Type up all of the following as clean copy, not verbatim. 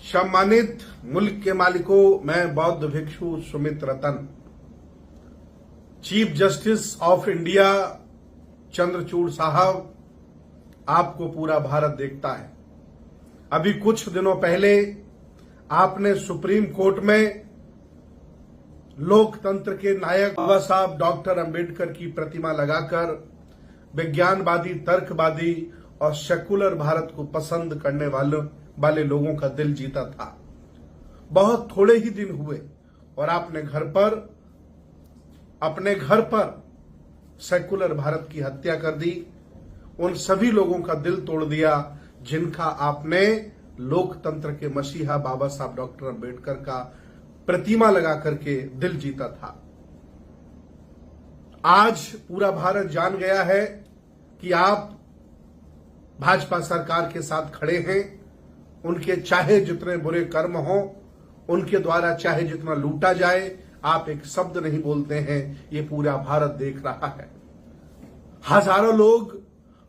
सम्मानित मुल्क के मालिकों, मैं बौद्ध भिक्षु Sumit Ratan, chief justice of India Chandrachud साहब, आपको पूरा भारत देखता है। अभी कुछ दिनों पहले आपने सुप्रीम कोर्ट में लोकतंत्र के नायक बाबा साहब डॉक्टर अंबेडकर की प्रतिमा लगाकर विज्ञानवादी, तर्कवादी और सेकुलर भारत को पसंद करने वाले लोगों का दिल जीता था। बहुत थोड़े ही दिन हुए और आपने अपने घर पर सेकुलर भारत की हत्या कर दी। उन सभी लोगों का दिल तोड़ दिया जिनका आपने लोकतंत्र के मसीहा बाबा साहब डॉक्टर अंबेडकर का प्रतिमा लगा करके दिल जीता था। आज पूरा भारत जान गया है कि आप भाजपा सरकार के साथ खड़े हैं। उनके चाहे जितने बुरे कर्म हों, उनके द्वारा चाहे जितना लूटा जाए, आप एक शब्द नहीं बोलते हैं। ये पूरा भारत देख रहा है। हजारों लोग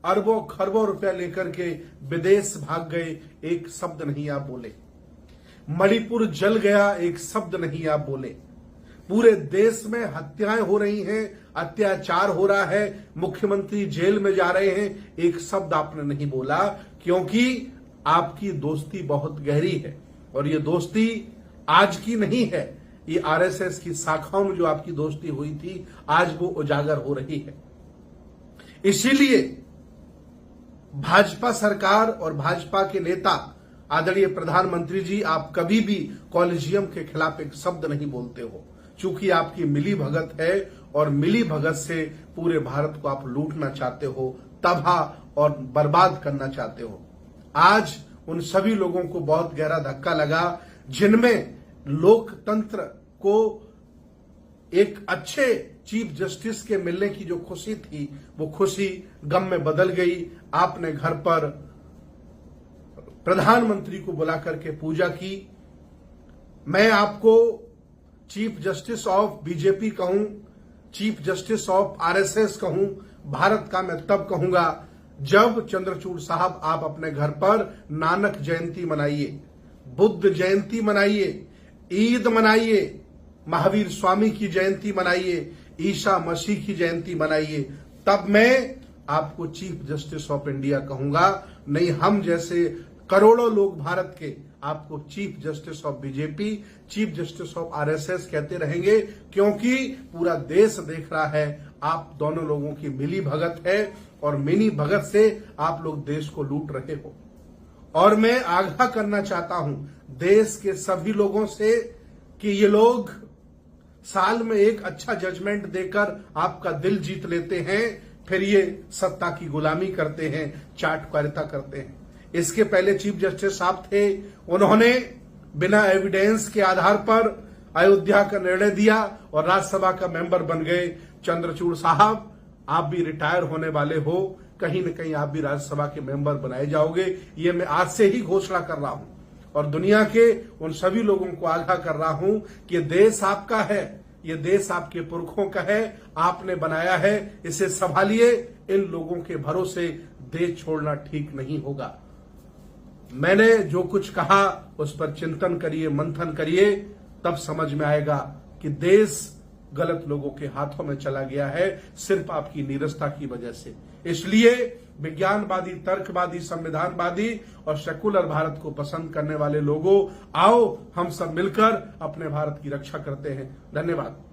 अरबों खरबों रुपया लेकर के विदेश भाग गए, एक शब्द नहीं आप बोले। मणिपुर जल गया, एक शब्द नहीं आप बोले। पूरे देश में हत्याएं हो रही हैं, अत्याचार हो रहा है, मुख्यमंत्री जेल में जा रहे हैं, एक शब्द आपने नहीं बोला, क्योंकि आपकी दोस्ती बहुत गहरी है। और ये दोस्ती आज की नहीं है, ये आरएसएस की शाखाओं में जो आपकी दोस्ती हुई थी, आज वो उजागर हो रही है। इसीलिए भाजपा सरकार और भाजपा के नेता आदरणीय प्रधानमंत्री जी, आप कभी भी कॉलेजियम के खिलाफ एक शब्द नहीं बोलते हो, चूंकि आपकी मिली भगत है और मिली भगत से पूरे भारत को आप लूटना चाहते हो, तबाह और बर्बाद करना चाहते हो। आज उन सभी लोगों को बहुत गहरा धक्का लगा जिनमें लोकतंत्र को एक अच्छे चीफ जस्टिस के मिलने की जो खुशी थी, वो खुशी गम में बदल गई। आपने घर पर प्रधानमंत्री को बुला करके पूजा की। मैं आपको चीफ जस्टिस ऑफ बीजेपी कहूं, चीफ जस्टिस ऑफ आरएसएस कहूं, भारत का मैं तब कहूंगा जब चंद्रचूड़ साहब आप अपने घर पर नानक जयंती मनाइए, बुद्ध जयंती मनाइए, ईद मनाइए, महावीर स्वामी की जयंती मनाइए, ईसा मसीह की जयंती मनाइए, तब मैं आपको चीफ जस्टिस ऑफ इंडिया कहूंगा। नहीं, हम जैसे करोड़ों लोग भारत के आपको chief justice of BJP, chief justice of RSS कहते रहेंगे, क्योंकि पूरा देश देख रहा है आप दोनों लोगों की मिली भगत है और मिली भगत से आप लोग देश को लूट रहे हो। और मैं आगाह करना चाहता हूं देश के सभी लोगों से कि ये लोग साल में एक अच्छा जजमेंट देकर आपका दिल जीत लेते हैं, फिर ये सत्ता की गुलामी करते हैं, चाटकारिता करते हैं। इसके पहले चीफ जस्टिस साहब थे, उन्होंने बिना एविडेंस के आधार पर अयोध्या का निर्णय दिया और राज्यसभा का मेंबर बन गए। चंद्रचूड़ साहब, आप भी रिटायर होने वाले हो, कहीं न कहीं आप भी राज्यसभा के मेंबर बनाए जाओगे, ये मैं आज से ही घोषणा कर रहा हूं और दुनिया के उन सभी लोगों को आगाह कर रहा हूं कि ये देश आपका है, ये देश आपके पुरखों का है, आपने बनाया है, इसे संभालिए। इन लोगों के भरोसे देश छोड़ना ठीक नहीं होगा। मैंने जो कुछ कहा उस पर चिंतन करिए, मंथन करिए, तब समझ में आएगा कि देश गलत लोगों के हाथों में चला गया है, सिर्फ आपकी नीरसता की वजह से। इसलिए विज्ञानवादी, तर्कवादी, संविधानवादी और सेकुलर भारत को पसंद करने वाले लोगों, आओ हम सब मिलकर अपने भारत की रक्षा करते हैं। धन्यवाद।